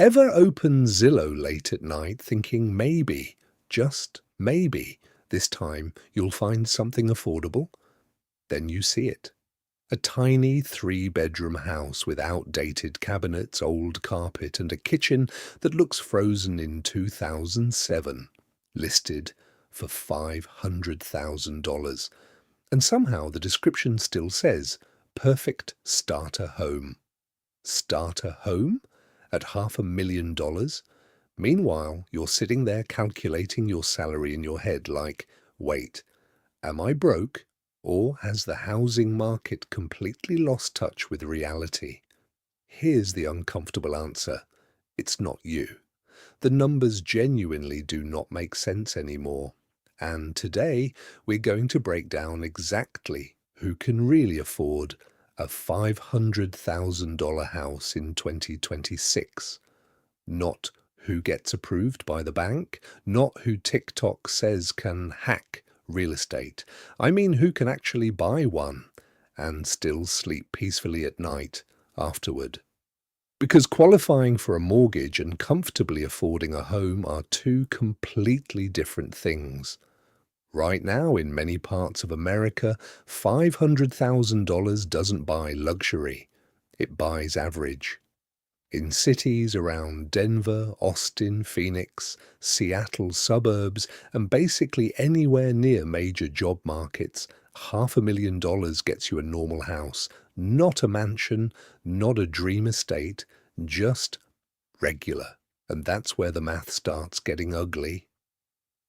Ever open Zillow late at night thinking maybe, just maybe, this time you'll find something affordable? Then you see it. A tiny three-bedroom house with outdated cabinets, old carpet, and a kitchen that looks frozen in 2007, listed for $500,000. And somehow the description still says, perfect starter home. Starter home? At $500,000? Meanwhile, you're sitting there calculating your salary in your head like, wait, am I broke? Or has the housing market completely lost touch with reality? Here's the uncomfortable answer. It's not you. The numbers genuinely do not make sense anymore. And today, we're going to break down exactly who can really afford a $500,000 house in 2026. Not who gets approved by the bank, not who TikTok says can hack real estate. I mean who can actually buy one and still sleep peacefully at night afterward. Because qualifying for a mortgage and comfortably affording a home are two completely different things. Right now, in many parts of America, $500,000 doesn't buy luxury. It buys average. In cities around Denver, Austin, Phoenix, Seattle suburbs, and basically anywhere near major job markets, $500,000 gets you a normal house, not a mansion, not a dream estate, just regular. And that's where the math starts getting ugly.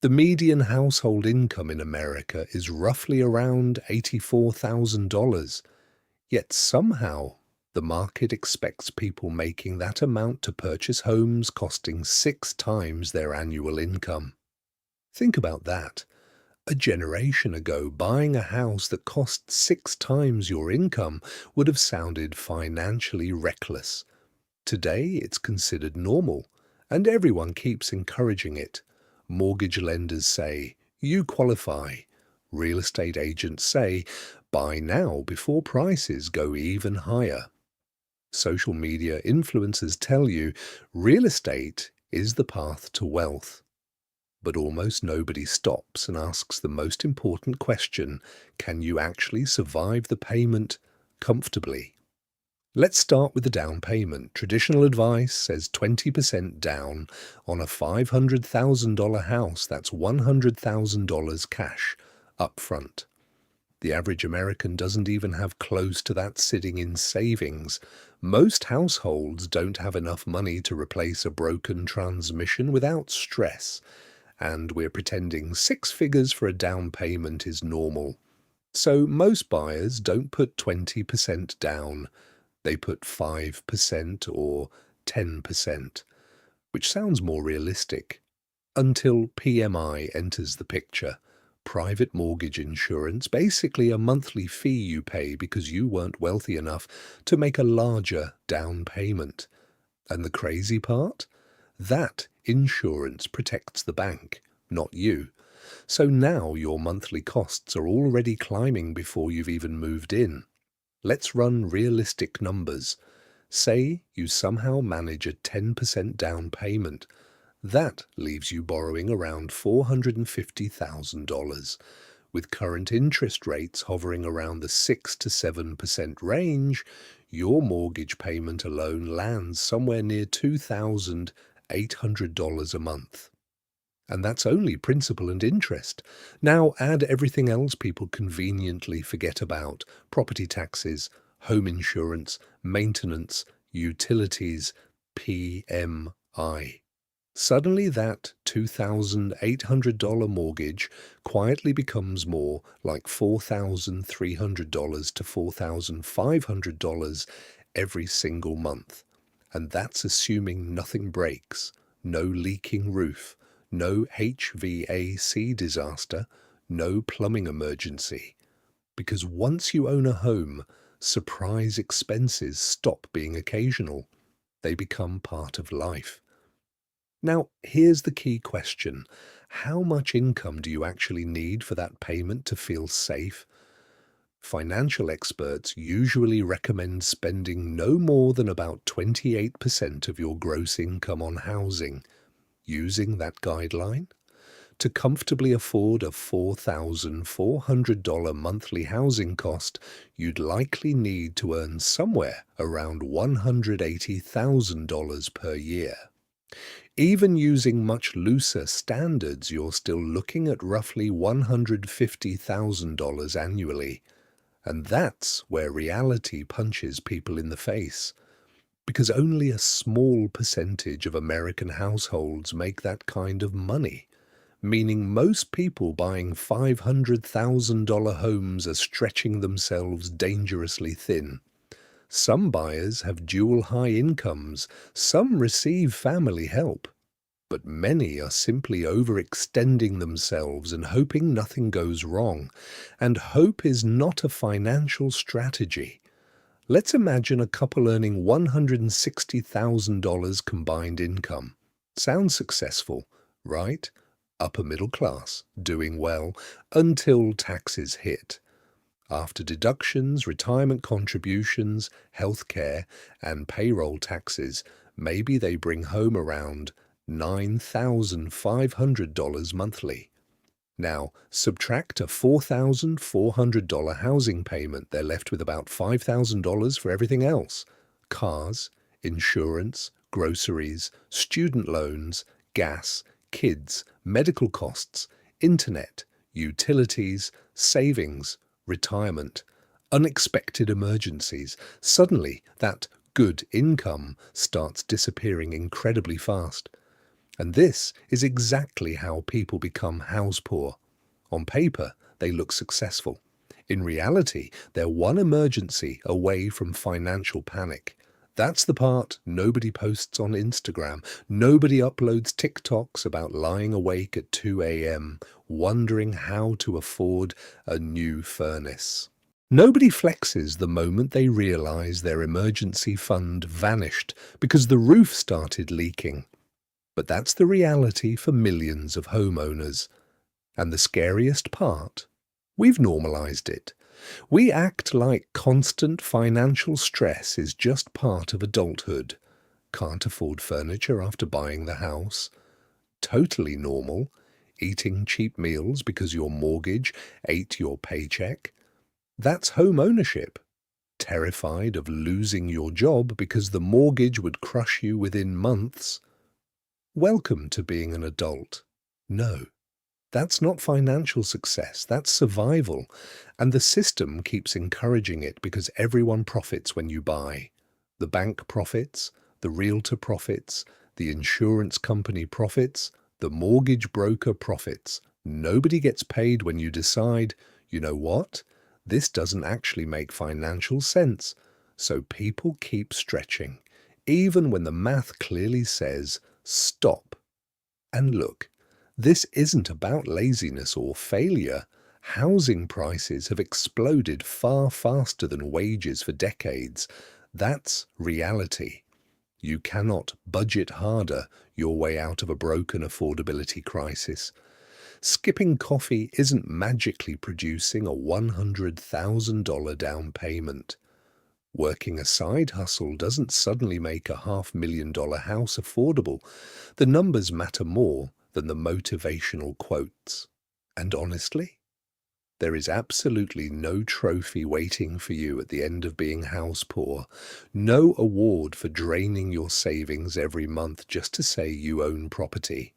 The median household income in America is roughly around $84,000, yet somehow the market expects people making that amount to purchase homes costing 6 times their annual income. Think about that. A generation ago, buying a house that cost 6 times your income would have sounded financially reckless. Today, it's considered normal, and everyone keeps encouraging it. Mortgage lenders say, you qualify. Real estate agents say, buy now before prices go even higher. Social media influencers tell you real estate is the path to wealth. But almost nobody stops and asks the most important question, can you actually survive the payment comfortably? Let's start with the down payment. Traditional advice says 20% down on a $500,000 house. That's $100,000 cash up front. The average American doesn't even have close to that sitting in savings. Most households don't have enough money to replace a broken transmission without stress. And we're pretending 6 figures for a down payment is normal. So most buyers don't put 20% down. They put 5% or 10%, which sounds more realistic, until PMI enters the picture. Private mortgage insurance, basically a monthly fee you pay because you weren't wealthy enough to make a larger down payment. And the crazy part? That insurance protects the bank, not you. So now your monthly costs are already climbing before you've even moved in. Let's run realistic numbers. Say you somehow manage a 10% down payment. That leaves you borrowing around $450,000. With current interest rates hovering around the 6 to 7% range, your mortgage payment alone lands somewhere near $2,800 a month. And that's only principal and interest. Now add everything else people conveniently forget about: property taxes, home insurance, maintenance, utilities, PMI. Suddenly that $2,800 mortgage quietly becomes more like $4,300 to $4,500 every single month. And that's assuming nothing breaks, no leaking roof, no HVAC disaster, no plumbing emergency. Because once you own a home, surprise expenses stop being occasional. They become part of life. Now, here's the key question. How much income do you actually need for that payment to feel safe? Financial experts usually recommend spending no more than about 28% of your gross income on housing. Using that guideline, to comfortably afford a $4,400 monthly housing cost, you'd likely need to earn somewhere around $180,000 per year. Even using much looser standards, you're still looking at roughly $150,000 annually. And that's where reality punches people in the face, because only a small percentage of American households make that kind of money, meaning most people buying $500,000 homes are stretching themselves dangerously thin. Some buyers have dual high incomes, some receive family help, but many are simply overextending themselves and hoping nothing goes wrong. And hope is not a financial strategy. Let's imagine a couple earning $160,000 combined income. Sounds successful, right? Upper middle class, doing well, until taxes hit. After deductions, retirement contributions, healthcare, and payroll taxes, maybe they bring home around $9,500 monthly. Now, subtract a $4,400 housing payment, they're left with about $5,000 for everything else. Cars, insurance, groceries, student loans, gas, kids, medical costs, internet, utilities, savings, retirement, unexpected emergencies. Suddenly, that good income starts disappearing incredibly fast. And this is exactly how people become house poor. On paper, they look successful. In reality, they're one emergency away from financial panic. That's the part nobody posts on Instagram. Nobody uploads TikToks about lying awake at 2 a.m., wondering how to afford a new furnace. Nobody flexes the moment they realize their emergency fund vanished because the roof started leaking. But that's the reality for millions of homeowners. And the scariest part? We've normalized it. We act like constant financial stress is just part of adulthood. Can't afford furniture after buying the house. Totally normal. Eating cheap meals because your mortgage ate your paycheck. That's home ownership. Terrified of losing your job because the mortgage would crush you within months. Welcome to being an adult. No. That's not financial success, that's survival. And the system keeps encouraging it because everyone profits when you buy. The bank profits, the realtor profits, the insurance company profits, the mortgage broker profits. Nobody gets paid when you decide, you know what? This doesn't actually make financial sense. So people keep stretching, even when the math clearly says, stop. And look, this isn't about laziness or failure. Housing prices have exploded far faster than wages for decades. That's reality. You cannot budget harder your way out of a broken affordability crisis. Skipping coffee isn't magically producing a $100,000 down payment. Working a side hustle doesn't suddenly make a $500,000 house affordable. The numbers matter more than the motivational quotes. And honestly, there is absolutely no trophy waiting for you at the end of being house poor, no award for draining your savings every month just to say you own property.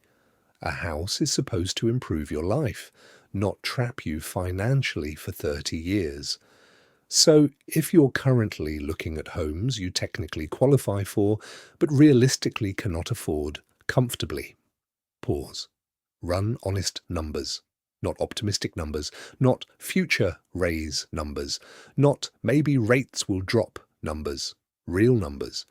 A house is supposed to improve your life, not trap you financially for 30 years. So, if you're currently looking at homes you technically qualify for, but realistically cannot afford comfortably, pause. Run honest numbers, not optimistic numbers, not future raise numbers, not maybe rates will drop numbers, real numbers.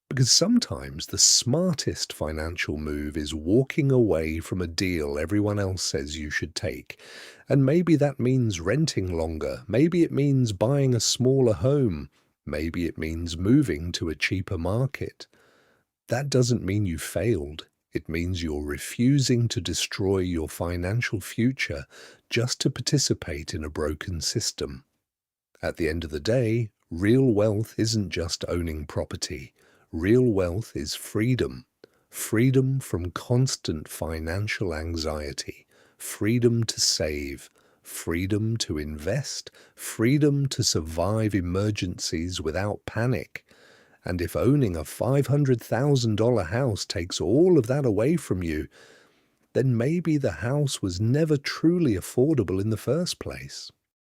Because sometimes the smartest financial move is walking away from a deal everyone else says you should take. And maybe that means renting longer. Maybe it means buying a smaller home. Maybe it means moving to a cheaper market. That doesn't mean you failed. It means you're refusing to destroy your financial future just to participate in a broken system. At the end of the day, real wealth isn't just owning property. Real wealth is freedom. Freedom from constant financial anxiety. Freedom to save. Freedom to invest. Freedom to survive emergencies without panic. And if owning a $500,000 house takes all of that away from you, then maybe the house was never truly affordable in the first place.